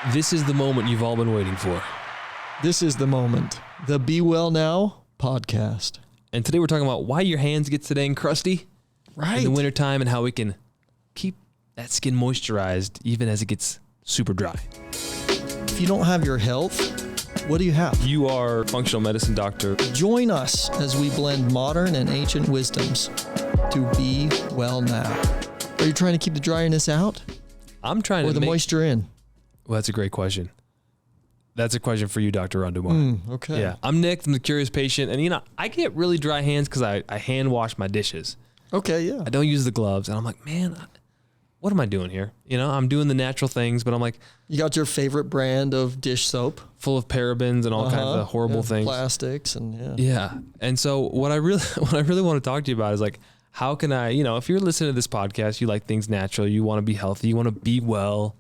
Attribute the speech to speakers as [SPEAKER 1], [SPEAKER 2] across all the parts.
[SPEAKER 1] This is the moment you've all been waiting for.
[SPEAKER 2] This is the moment. The Be Well Now podcast.
[SPEAKER 1] And today we're talking about why your hands get so dang crusty in the wintertime and how we can keep that skin moisturized even as it gets super dry.
[SPEAKER 2] If you don't have your health, what do you have?
[SPEAKER 1] You are a functional medicine doctor.
[SPEAKER 2] Join us as we blend modern and ancient wisdoms to be well now. Are you trying to keep the dryness out?
[SPEAKER 1] I'm trying to
[SPEAKER 2] Or the moisture in?
[SPEAKER 1] Well, that's a great question. That's a question for you, Dr. Ron Dummar.
[SPEAKER 2] Okay.
[SPEAKER 1] Yeah. I'm Nick. I'm the curious patient. And, I get really dry hands because I hand wash my dishes.
[SPEAKER 2] Okay, yeah.
[SPEAKER 1] I don't use the gloves. And I'm like, man, what am I doing here? I'm doing the natural things, but I'm like...
[SPEAKER 2] You got your favorite brand of dish soap?
[SPEAKER 1] Full of parabens and all kinds of horrible things.
[SPEAKER 2] Plastics and
[SPEAKER 1] Yeah. And so what I really want to talk to you about is like, how can I, if you're listening to this podcast, you like things natural, you want to be healthy, you want to be well,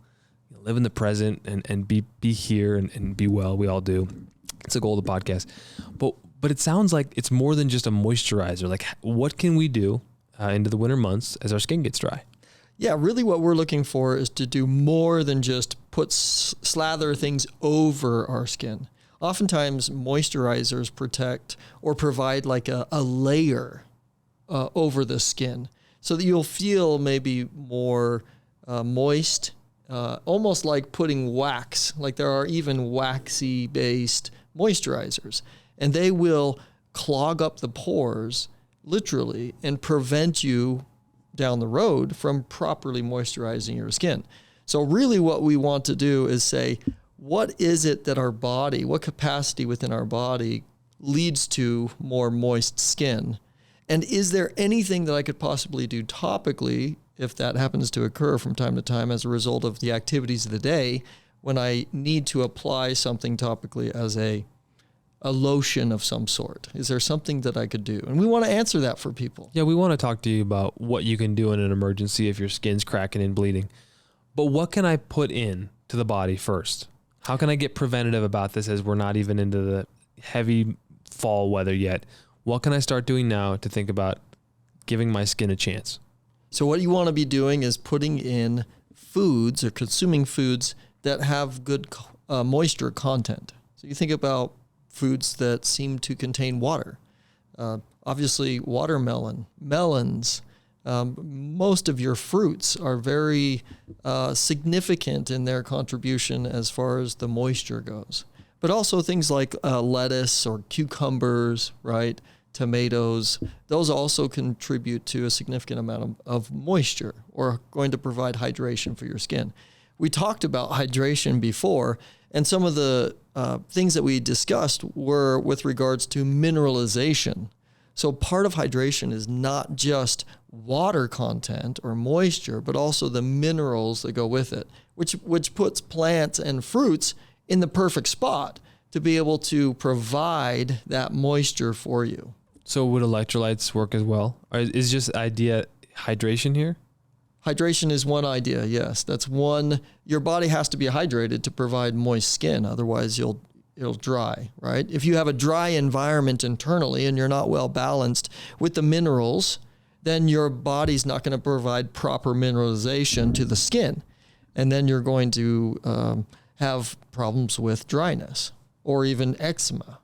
[SPEAKER 1] live in the present and be here and be well. We all do. It's the goal of the podcast. But it sounds like it's more than just a moisturizer. Like, what can we do into the winter months as our skin gets dry?
[SPEAKER 2] Yeah, really what we're looking for is to do more than just slather things over our skin. Oftentimes, moisturizers protect or provide like a layer over the skin so that you'll feel maybe more moist, almost like putting wax. Like there are even waxy-based moisturizers, and they will clog up the pores, literally, and prevent you down the road from properly moisturizing your skin. So really what we want to do is say, what is it that our body, what capacity within our body leads to more moist skin? And is there anything that I could possibly do topically, if that happens to occur from time to time as a result of the activities of the day, when I need to apply something topically as a lotion of some sort? Is there something that I could do? And we want to answer that for people.
[SPEAKER 1] Yeah, we want to talk to you about what you can do in an emergency if your skin's cracking and bleeding. But what can I put in to the body first? How can I get preventative about this as we're not even into the heavy fall weather yet? What can I start doing now to think about giving my skin a chance?
[SPEAKER 2] So what you want to be doing is putting in foods or consuming foods that have good moisture content. So you think about foods that seem to contain water. Obviously, watermelon, melons, most of your fruits are very significant in their contribution as far as the moisture goes. But also things like lettuce or cucumbers, right? Tomatoes, those also contribute to a significant amount of moisture or are going to provide hydration for your skin. We talked about hydration before, and some of the things that we discussed were with regards to mineralization. So part of hydration is not just water content or moisture, but also the minerals that go with it, which puts plants and fruits in the perfect spot to be able to provide that moisture for you.
[SPEAKER 1] So would electrolytes work as well? Or is just idea hydration here?
[SPEAKER 2] Hydration is one idea, yes. That's one. Your body has to be hydrated to provide moist skin. Otherwise, it'll dry, right? If you have a dry environment internally and you're not well balanced with the minerals, then your body's not going to provide proper mineralization to the skin. And then you're going to have problems with dryness or even eczema.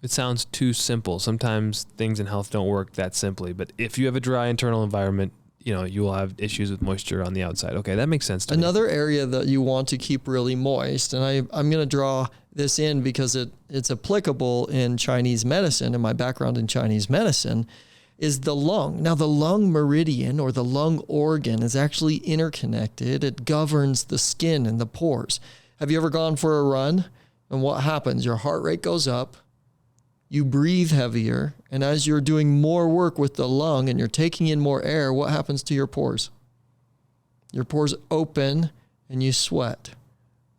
[SPEAKER 1] It sounds too simple. Sometimes things in health don't work that simply. But if you have a dry internal environment, you will have issues with moisture on the outside. Okay, that makes sense to me.
[SPEAKER 2] Another area that you want to keep really moist, and I'm going to draw this in because it's applicable in Chinese medicine, and my background in Chinese medicine, is the lung. Now, the lung meridian or the lung organ is actually interconnected. It governs the skin and the pores. Have you ever gone for a run? And what happens? Your heart rate goes up. You breathe heavier, and as you're doing more work with the lung and you're taking in more air, what happens to your pores? Your pores open and you sweat,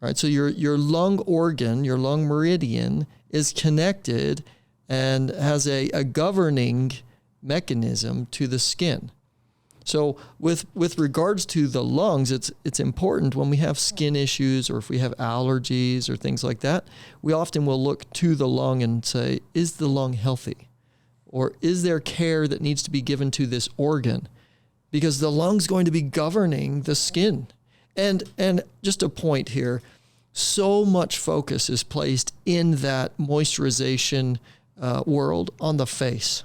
[SPEAKER 2] right? So your lung organ, your lung meridian is connected and has a governing mechanism to the skin. So with regards to the lungs, it's important when we have skin issues or if we have allergies or things like that, we often will look to the lung and say, is the lung healthy? Or is there care that needs to be given to this organ? Because the lung's going to be governing the skin. And just a point here. so much focus is placed in that moisturization world on the face.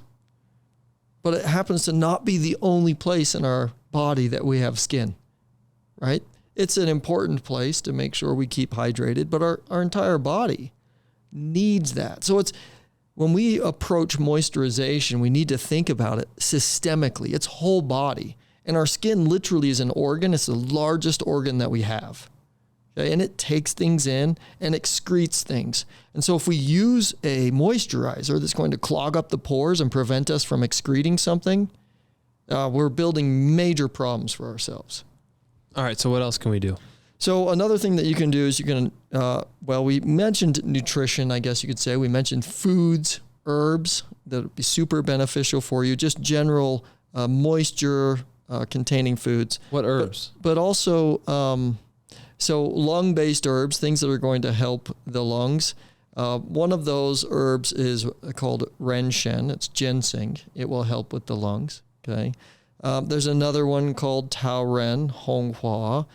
[SPEAKER 2] But it happens to not be the only place in our body that we have skin, right? It's an important place to make sure we keep hydrated, but our entire body needs that. So when we approach moisturization, we need to think about it systemically. It's whole body. And our skin literally is an organ. It's the largest organ that we have. Okay? And it takes things in and excretes things. And so if we use a moisturizer that's going to clog up the pores and prevent us from excreting something, we're building major problems for ourselves.
[SPEAKER 1] All right. So what else can we do?
[SPEAKER 2] So another thing that you can do is you can, we mentioned nutrition, I guess you could say. We mentioned foods, herbs that would be super beneficial for you, just general moisture containing foods.
[SPEAKER 1] What herbs?
[SPEAKER 2] But also, so lung-based herbs, things that are going to help the lungs. One of those herbs is called renshen. It's ginseng. It will help with the lungs. Okay. There's another one called taoren, honghua.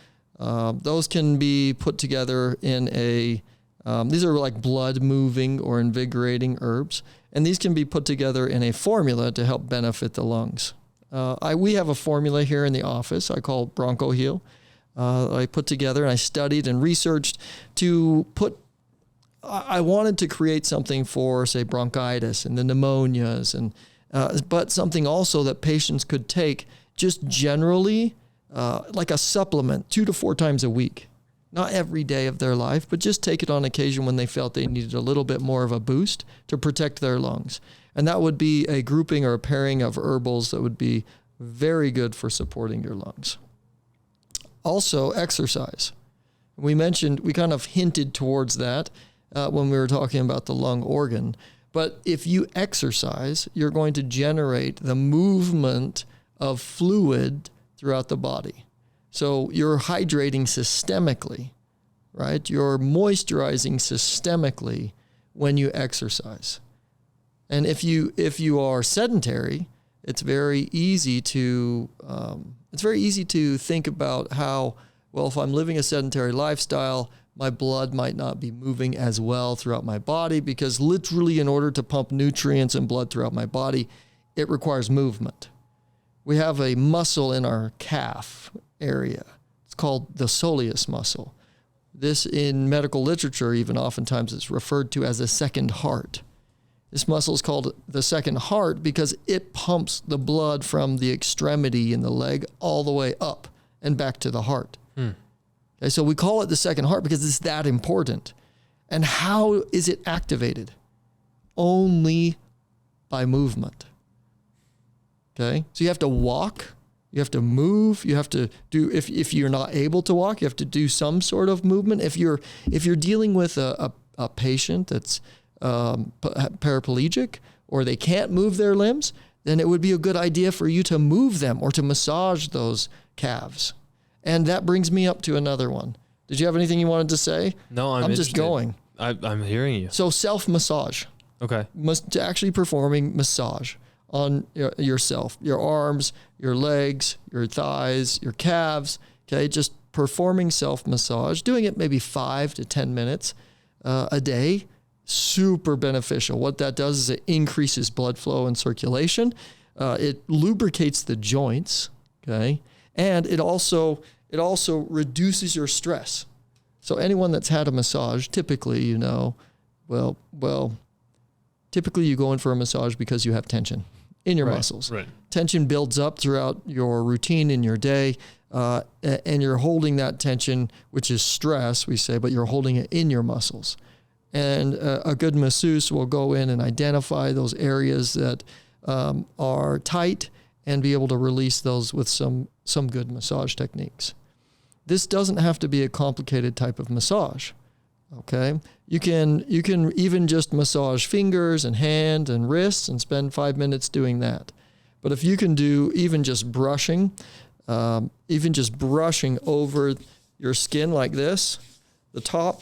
[SPEAKER 2] Those can be put together in these are like blood moving or invigorating herbs. And these can be put together in a formula to help benefit the lungs. We have a formula here in the office I call Bronco Heal. I put together and I studied and researched I wanted to create something for, say, bronchitis and the pneumonias, but something also that patients could take just generally, like a supplement 2 to 4 times a week. Not every day of their life, but just take it on occasion when they felt they needed a little bit more of a boost to protect their lungs. And that would be a grouping or a pairing of herbals that would be very good for supporting your lungs. Also, exercise. We kind of hinted towards that when we were talking about the lung organ. But if you exercise, you're going to generate the movement of fluid throughout the body. So you're hydrating systemically, right? You're moisturizing systemically when you exercise. And if you are sedentary, it's very easy to think about how, well, if I'm living a sedentary lifestyle, my blood might not be moving as well throughout my body, because literally in order to pump nutrients and blood throughout my body, it requires movement. We have a muscle in our calf area. It's called the soleus muscle. This in medical literature, even oftentimes it's referred to as a second heart. This muscle is called the second heart because it pumps the blood from the extremity in the leg all the way up and back to the heart. Okay, so we call it the second heart because it's that important. And how is it activated? Only by movement. Okay, so you have to walk, you have to move, you have to do, if you're not able to walk, you have to do some sort of movement. If you're dealing with a patient that's paraplegic or they can't move their limbs, then it would be a good idea for you to move them or to massage those calves. And that brings me up to another one. Did you have anything you wanted to say?
[SPEAKER 1] No, I'm
[SPEAKER 2] just going.
[SPEAKER 1] I'm hearing you.
[SPEAKER 2] So self-massage.
[SPEAKER 1] Okay.
[SPEAKER 2] Actually performing massage on yourself, your arms, your legs, your thighs, your calves. Okay, just performing self-massage, doing it maybe 5 to 10 minutes a day. Super beneficial. What that does is it increases blood flow and circulation. It lubricates the joints. Okay. And it also reduces your stress. So anyone that's had a massage, typically, typically you go in for a massage because you have tension in your muscles.
[SPEAKER 1] Right.
[SPEAKER 2] Tension builds up throughout your routine in your day, and you're holding that tension, which is stress, we say, but you're holding it in your muscles. And a good masseuse will go in and identify those areas that are tight and be able to release those with some good massage techniques. This doesn't have to be a complicated type of massage. Okay, you can even just massage fingers and hand and wrists and spend 5 minutes doing that. But if you can do even just brushing over your skin like this, the top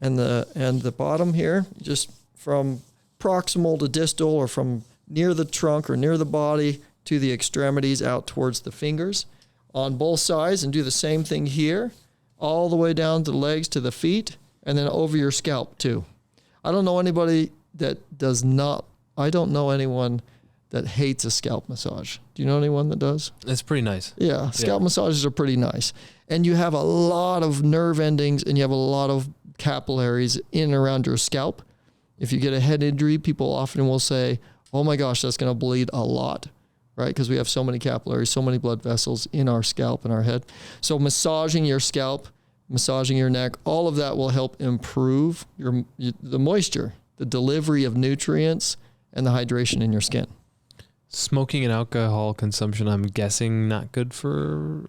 [SPEAKER 2] and the bottom here, just from proximal to distal or from near the trunk or near the body to the extremities out towards the fingers on both sides, and do the same thing here all the way down to the legs, to the feet, and then over your scalp too. I don't know anybody that does not, I don't know anyone that hates a scalp massage. Do you know anyone that does?
[SPEAKER 1] It's pretty nice.
[SPEAKER 2] Yeah, scalp massages are pretty nice. And you have a lot of nerve endings and you have a lot of capillaries in and around your scalp. If you get a head injury, people often will say, oh my gosh, that's going to bleed a lot, right? Because we have so many capillaries, so many blood vessels in our scalp and our head. So massaging your scalp, massaging your neck, all of that will help improve the moisture, the delivery of nutrients, and the hydration in your skin.
[SPEAKER 1] Smoking and alcohol consumption, I'm guessing, not good for...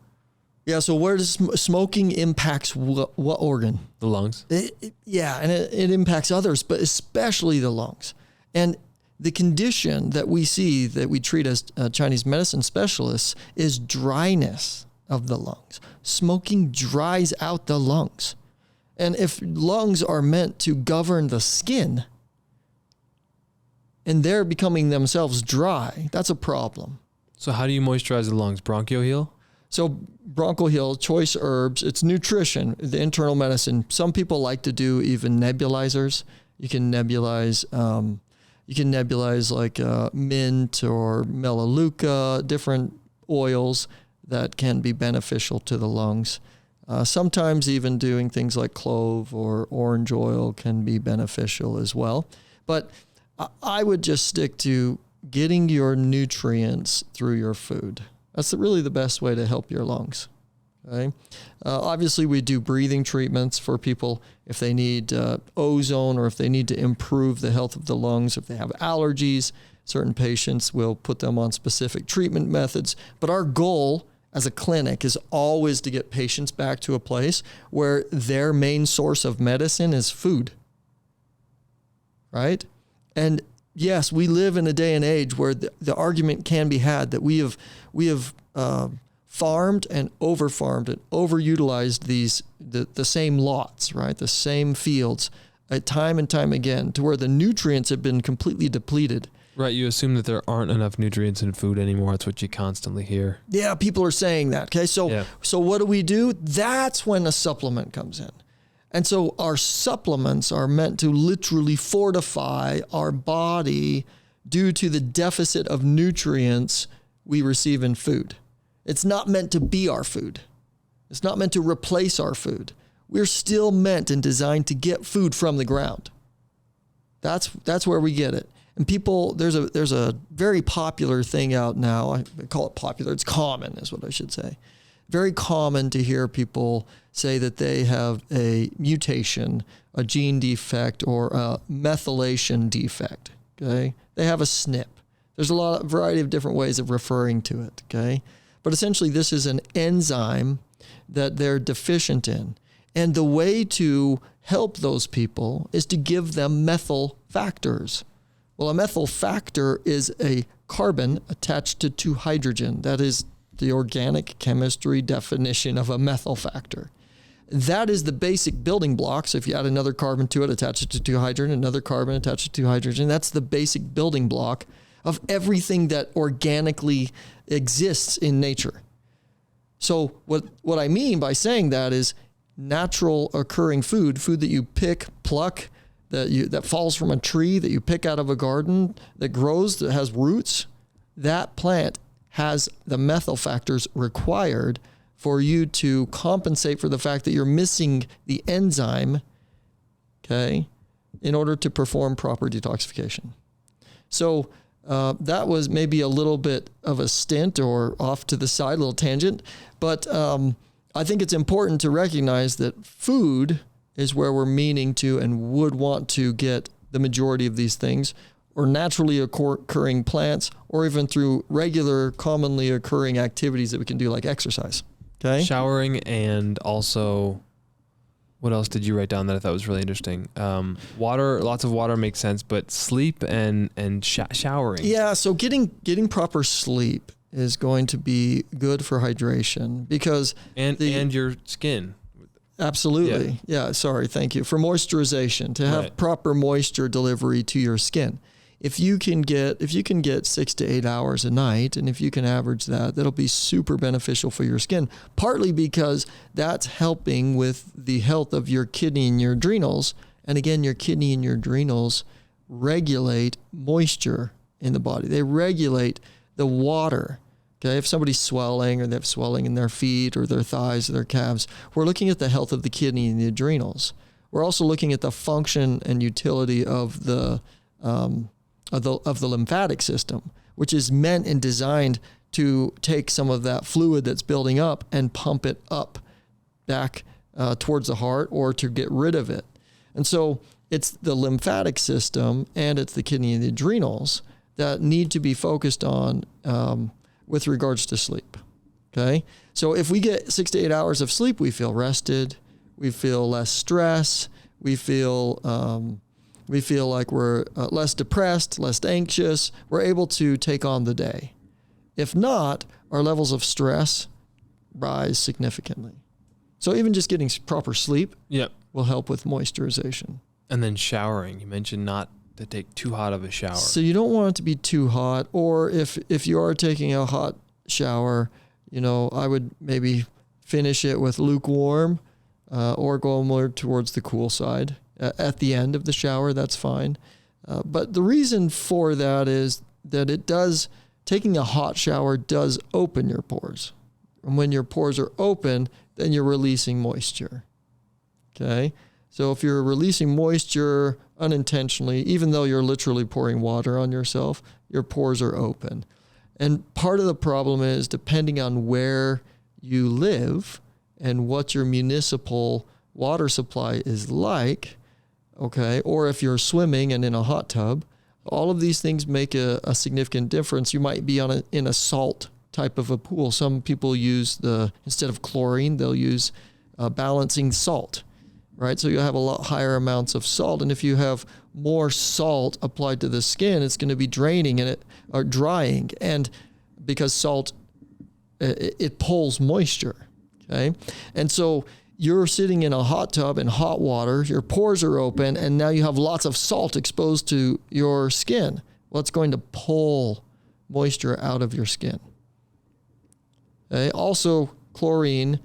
[SPEAKER 2] Yeah, so where does smoking impacts what organ?
[SPEAKER 1] The lungs.
[SPEAKER 2] And it impacts others, but especially the lungs. And the condition that we see, that we treat as Chinese medicine specialists, is dryness of the lungs. Smoking dries out the lungs. And if lungs are meant to govern the skin, and they're becoming themselves dry, that's a problem.
[SPEAKER 1] So how do you moisturize the lungs? Bronchio heal?
[SPEAKER 2] So Bronchio heal, choice herbs, it's nutrition, the internal medicine. Some people like to do even nebulizers. You can nebulize like mint or melaleuca, different oils that can be beneficial to the lungs. Sometimes even doing things like clove or orange oil can be beneficial as well. But I would just stick to getting your nutrients through your food. That's really the best way to help your lungs. Okay. Obviously, we do breathing treatments for people if they need ozone or if they need to improve the health of the lungs. If they have allergies, certain patients will put them on specific treatment methods. But our goal as a clinic is always to get patients back to a place where their main source of medicine is food. Right? And yes, we live in a day and age where the argument can be had that we have farmed and overutilized the same lots, right? The same fields time and time again, to where the nutrients have been completely depleted.
[SPEAKER 1] Right. You assume that there aren't enough nutrients in food anymore. That's what you constantly hear.
[SPEAKER 2] Yeah, people are saying that. Okay, so what do? That's when a supplement comes in. And so our supplements are meant to literally fortify our body due to the deficit of nutrients we receive in food. It's not meant to be our food. It's not meant to replace our food. We're still meant and designed to get food from the ground. That's where we get it. And people, there's a very popular thing out now. I call it popular. It's common is what I should say. Very common to hear people say that they have a mutation, a gene defect, or a methylation defect. Okay, they have a SNP. There's a variety of different ways of referring to it. Okay, but essentially this is an enzyme that they're deficient in, and the way to help those people is to give them methyl factors. Well, a methyl factor is a carbon attached to two hydrogen. That is the organic chemistry definition of a methyl factor. That is the basic building block. So if you add another carbon to it, attach it to two hydrogen, another carbon attached to two hydrogen, that's the basic building block of everything that organically exists in nature. So what I mean by saying that is natural occurring food that you pick, pluck, that falls from a tree, that you pick out of a garden, that grows, that has roots, that plant has the methyl factors required for you to compensate for the fact that you're missing the enzyme, okay, in order to perform proper detoxification. So that was maybe a little bit of a stint or off to the side, a little tangent, but I think it's important to recognize that food is where we're meaning to and would want to get the majority of these things, or naturally occurring plants, or even through regular, commonly occurring activities that we can do, like exercise. Okay.
[SPEAKER 1] Showering, and also, what else did you write down that I thought was really interesting? Water, lots of water makes sense, but sleep and showering.
[SPEAKER 2] Yeah. So getting proper sleep is going to be good for hydration because
[SPEAKER 1] and your skin.
[SPEAKER 2] Absolutely. Yeah. Sorry. Thank you. For moisturization, to have proper moisture delivery to your skin. if you can get 6 to 8 hours a night, and if you can average that, that'll be super beneficial for your skin, partly because that's helping with the health of your kidney and your adrenals. And again, your kidney and your adrenals regulate moisture in the body. They regulate the water. Okay, if somebody's swelling or they have swelling in their feet or their thighs or their calves, we're looking at the health of the kidney and the adrenals. We're also looking at the function and utility of the lymphatic system, which is meant and designed to take some of that fluid that's building up and pump it up back towards the heart, or to get rid of it. And so it's the lymphatic system and it's the kidney and the adrenals that need to be focused on with regards to sleep. Okay. So if we get 6 to 8 hours of sleep, we feel rested, we feel less stress, we feel like we're less depressed, less anxious. We're able to take on the day. If not, our levels of stress rise significantly. So even just getting proper sleep will help with moisturization. And
[SPEAKER 1] then showering. You mentioned not to take too hot of a shower.
[SPEAKER 2] So you don't want it to be too hot, or if you are taking a hot shower, I would maybe finish it with lukewarm, or go more towards the cool side at the end of the shower. That's fine. But the reason for that is that taking a hot shower does open your pores. And when your pores are open, then you're releasing moisture. Okay. So if you're releasing moisture unintentionally, even though you're literally pouring water on yourself, your pores are open. And part of the problem is, depending on where you live and what your municipal water supply is like, okay, or if you're swimming and in a hot tub, all of these things make a significant difference. You might be in a salt type of a pool. Some people use instead of chlorine, they'll use balancing salt. Right, so you'll have a lot higher amounts of salt, and if you have more salt applied to the skin, it's going to be draining or drying, and because salt it pulls moisture. Okay, and so you're sitting in a hot tub in hot water, your pores are open, and now you have lots of salt exposed to your skin. Well, it's going to pull moisture out of your skin. Okay, also chlorine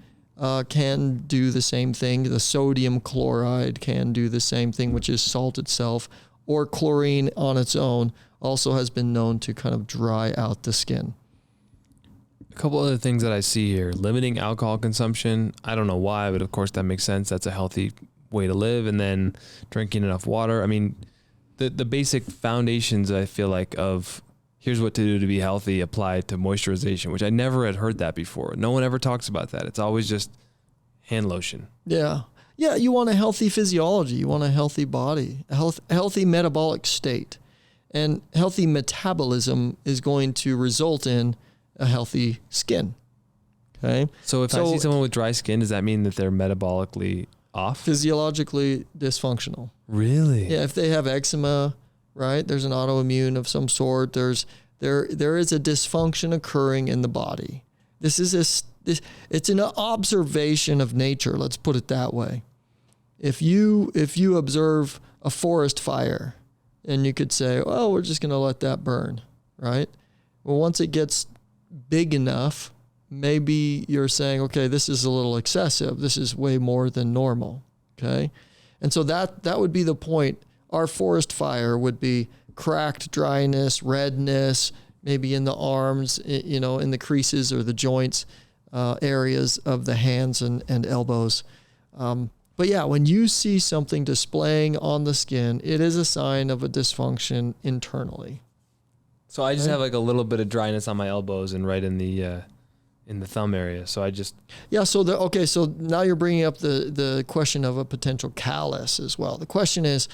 [SPEAKER 2] can do the same thing. The sodium chloride can do the same thing, which is salt itself, or chlorine on its own also has been known to kind of dry out the skin.
[SPEAKER 1] A couple other things that I see here: limiting alcohol consumption. I don't know why, but of course that makes sense. That's a healthy way to live. And then drinking enough water. I mean, the basic foundations, I feel like, of here's what to do to be healthy apply to moisturization, which I never had heard that before. No one ever talks about that. It's always just hand lotion.
[SPEAKER 2] Yeah. Yeah, you want a healthy physiology. You want a healthy body, a healthy metabolic state. And healthy metabolism is going to result in a healthy skin. Okay?
[SPEAKER 1] So if I see someone with dry skin, does that mean that they're metabolically off?
[SPEAKER 2] Physiologically dysfunctional.
[SPEAKER 1] Really?
[SPEAKER 2] Yeah, if they have eczema, right? There's an autoimmune of some sort. There is a dysfunction occurring in the body. It's an observation of nature. Let's put it that way. If you observe a forest fire, and you could say, "Oh, we're just going to let that burn," right? Well, once it gets big enough, maybe you're saying, "Okay, this is a little excessive. This is way more than normal." Okay, and so that would be the point. Our forest fire would be cracked dryness, redness, maybe in the arms, in the creases or the joints, areas of the hands and elbows. But yeah, when you see something displaying on the skin, it is a sign of a dysfunction internally.
[SPEAKER 1] So I just have like a little bit of dryness on my elbows and right in the thumb area. So I just...
[SPEAKER 2] Yeah, so now you're bringing up the question of a potential callus as well. The question is,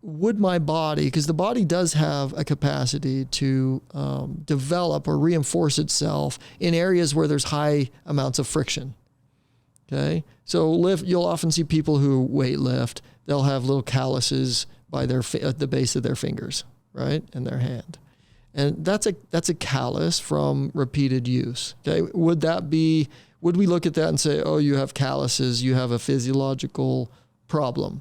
[SPEAKER 2] would my body, because the body does have a capacity to develop or reinforce itself in areas where there's high amounts of friction. Okay, so you'll often see people who weight lift. They'll have little calluses by at the base of their fingers, right, in their hand, and that's a callus from repeated use. Okay, would we look at that and say, "Oh, you have calluses, you have a physiological problem"?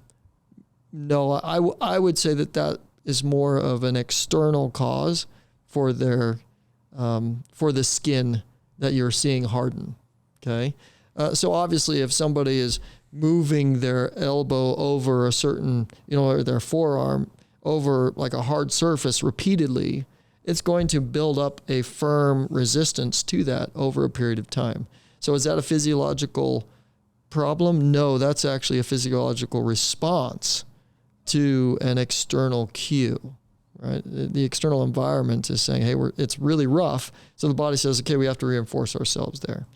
[SPEAKER 2] No, I would say that is more of an external cause for their for the skin that you're seeing harden. Okay, so obviously, if somebody is moving their elbow over a certain, or their forearm over like a hard surface repeatedly, it's going to build up a firm resistance to that over a period of time. So is that a physiological problem? No, that's actually a physiological response to an external cue, right? The external environment is saying, hey, it's really rough. So the body says, okay, we have to reinforce ourselves there.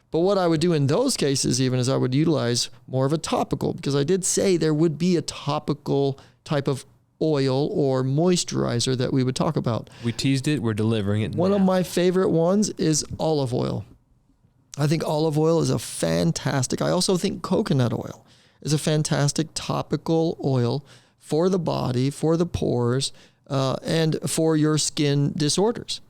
[SPEAKER 2] But what I would do in those cases even is I would utilize more of a topical, because I did say there would be a topical type of oil or moisturizer that we would talk about.
[SPEAKER 1] We teased it. We're delivering it.
[SPEAKER 2] One of my favorite ones is olive oil. I think olive oil is I also think coconut oil is a fantastic topical oil for the body, for the pores, and for your skin disorders.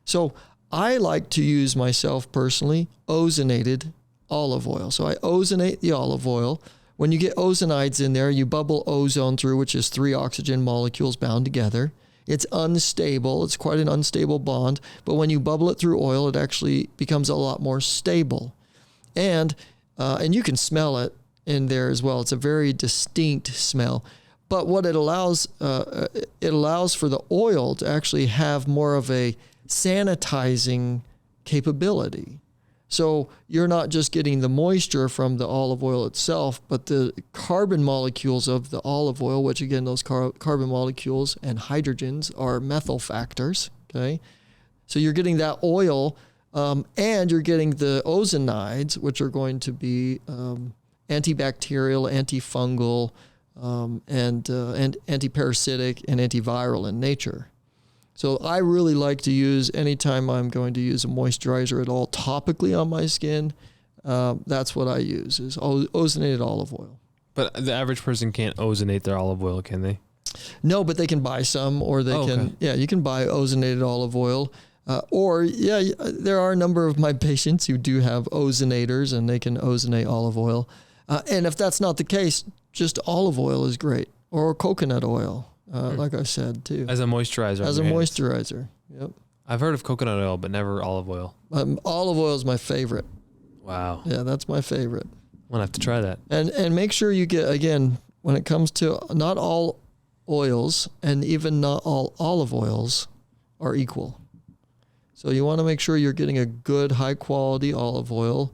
[SPEAKER 2] So I like to use myself personally ozonated olive oil. So I ozonate the olive oil. When you get ozonides in there, you bubble ozone through, which is 3 oxygen molecules bound together. It's unstable. It's quite an unstable bond. But when you bubble it through oil, it actually becomes a lot more stable. And you can smell it in there as well. It's a very distinct smell. But what it allows for the oil to actually have more of a sanitizing capability. So you're not just getting the moisture from the olive oil itself, but the carbon molecules of the olive oil, which again, those carbon molecules and hydrogens are methyl factors. Okay. So you're getting that oil, and you're getting the ozonides, which are going to be antibacterial, antifungal, and antiparasitic and antiviral in nature. So I really like to use, anytime I'm going to use a moisturizer at all topically on my skin, that's what I use, is ozonated olive oil.
[SPEAKER 1] But the average person can't ozonate their olive oil, can they?
[SPEAKER 2] No, but they can buy some, or they you can buy ozonated olive oil. There are a number of my patients who do have ozonators, and they can ozonate olive oil. And if that's not the case, just olive oil is great, or coconut oil. Like I said, too.
[SPEAKER 1] As a moisturizer.
[SPEAKER 2] As a moisturizer, yep.
[SPEAKER 1] I've heard of coconut oil, but never olive oil.
[SPEAKER 2] Olive oil is my favorite.
[SPEAKER 1] Wow.
[SPEAKER 2] Yeah, that's my favorite.
[SPEAKER 1] I'm going to have to try that.
[SPEAKER 2] And make sure you get, again, when it comes to not all oils, and even not all olive oils are equal. So you want to make sure you're getting a good, high-quality olive oil.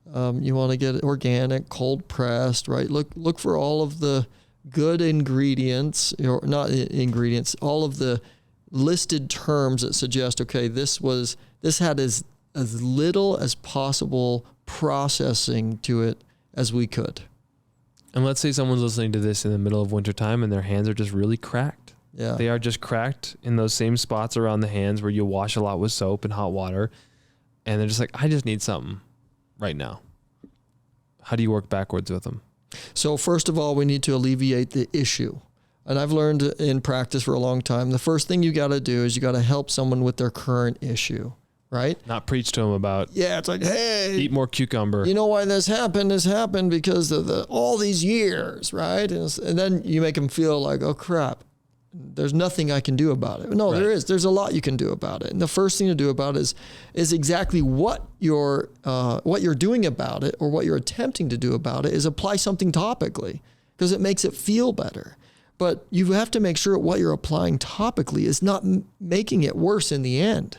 [SPEAKER 2] You want to get it organic, cold pressed, right? Look for all of the good ingredients, or not ingredients, all of the listed terms that suggest, okay, this had as little as possible processing to it as we could.
[SPEAKER 1] And let's say someone's listening to this in the middle of wintertime and their hands are just really cracked.
[SPEAKER 2] Yeah.
[SPEAKER 1] They are just cracked in those same spots around the hands where you wash a lot with soap and hot water. And they're just like, I just need something right now. How do you work backwards with them?
[SPEAKER 2] So first of all, we need to alleviate the issue. And I've learned in practice for a long time, the first thing you got to do is you got to help someone with their current issue, right?
[SPEAKER 1] Not preach to them about,
[SPEAKER 2] it's like, hey,
[SPEAKER 1] eat more cucumber.
[SPEAKER 2] You know why this happened? This happened because of all these years, right? And then you make them feel like, oh crap, there's nothing I can do about it. No, right. There is. There's a lot you can do about it. And the first thing to do about it is exactly what you're doing about it, or what you're attempting to do about it, is apply something topically, because it makes it feel better. But you have to make sure what you're applying topically is not making it worse in the end,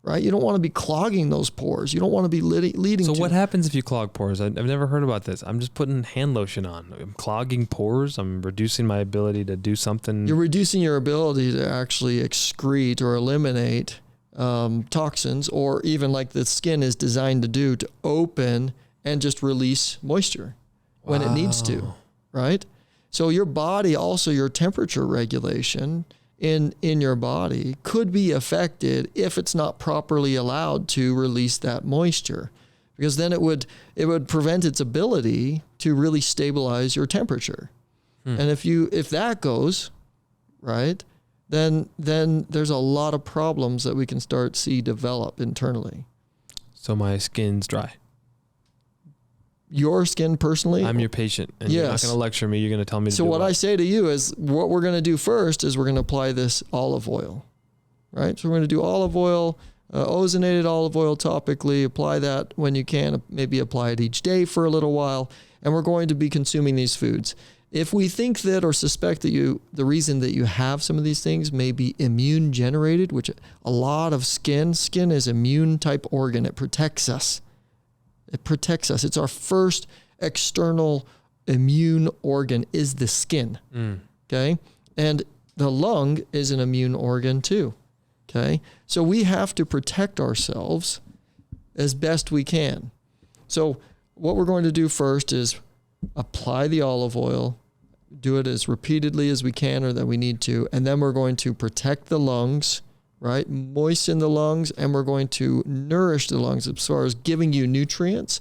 [SPEAKER 2] right? You don't want to be clogging those pores. You don't want to be leading to...
[SPEAKER 1] So what happens if you clog pores? I've never heard about this. I'm just putting hand lotion on. I'm clogging pores. I'm reducing my ability to do something.
[SPEAKER 2] You're reducing your ability to actually excrete or eliminate toxins, or even like the skin is designed to do, to open and just release moisture when it needs to, right? So your body, also your temperature regulation in your body could be affected if it's not properly allowed to release that moisture, because then it would prevent its ability to really stabilize your temperature. And if that goes right, then there's a lot of problems that we can start see develop internally.
[SPEAKER 1] So my skin's dry.
[SPEAKER 2] your skin personally.
[SPEAKER 1] I'm your patient, and you're not going to lecture me. You're going to tell me to do
[SPEAKER 2] what I say to you is what we're going to do first is we're going to apply this olive oil, right? So we're going to do olive oil, ozonated olive oil topically, apply that when you can, maybe apply it each day for a little while, and we're going to be consuming these foods. If we think that or suspect that the reason that you have some of these things may be immune generated, which a lot of skin is immune type organ. It protects us. It's our first external immune organ is the skin. Okay. And the lung is an immune organ too. Okay. So we have to protect ourselves as best we can. So what we're going to do first is apply the olive oil, do it as repeatedly as we can or that we need to. And then we're going to protect the lungs, right? Moisten the lungs, and we're going to nourish the lungs as far as giving you nutrients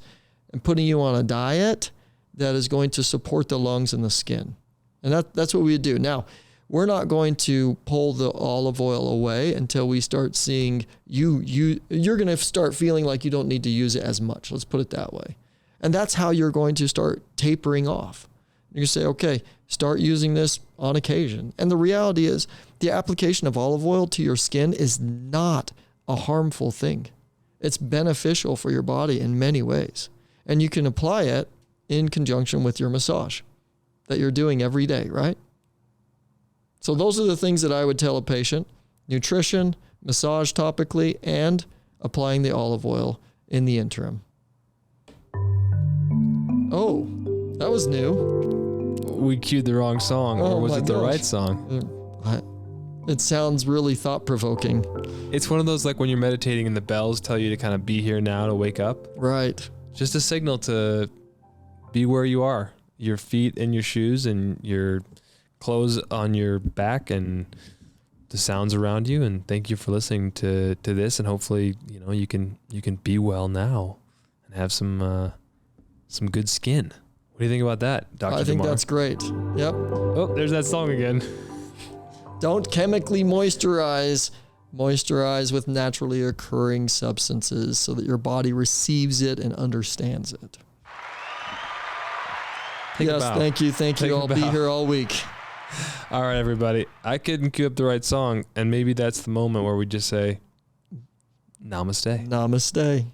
[SPEAKER 2] and putting you on a diet that is going to support the lungs and the skin. And that's what we do. Now, we're not going to pull the olive oil away until we start seeing you're going to start feeling like you don't need to use it as much. Let's put it that way. And that's how you're going to start tapering off. You say, okay, start using this on occasion. And the reality is the application of olive oil to your skin is not a harmful thing. It's beneficial for your body in many ways. And you can apply it in conjunction with your massage that you're doing every day, right? So those are the things that I would tell a patient: nutrition, massage topically, and applying the olive oil in the interim. Oh, that was new.
[SPEAKER 1] We cued the wrong song, or was it the right song?
[SPEAKER 2] It sounds really thought-provoking.
[SPEAKER 1] It's one of those like when you're meditating and the bells tell you to kind of be here now to wake up.
[SPEAKER 2] Right.
[SPEAKER 1] Just a signal to be where you are. Your feet in your shoes and your clothes on your back and the sounds around you. And thank you for listening to this. And hopefully, you can be well now and have some good skin. What do you think about that, Dr.
[SPEAKER 2] I think
[SPEAKER 1] Dummar?
[SPEAKER 2] that's great. Yep.
[SPEAKER 1] Oh, there's that song again.
[SPEAKER 2] Don't chemically moisturize. Moisturize with naturally occurring substances so that your body receives it and understands it. Yes, thank you. Thank you. I'll be here all week.
[SPEAKER 1] All right, everybody. I couldn't cue up the right song, and maybe that's the moment where we just say, Namaste.
[SPEAKER 2] Namaste.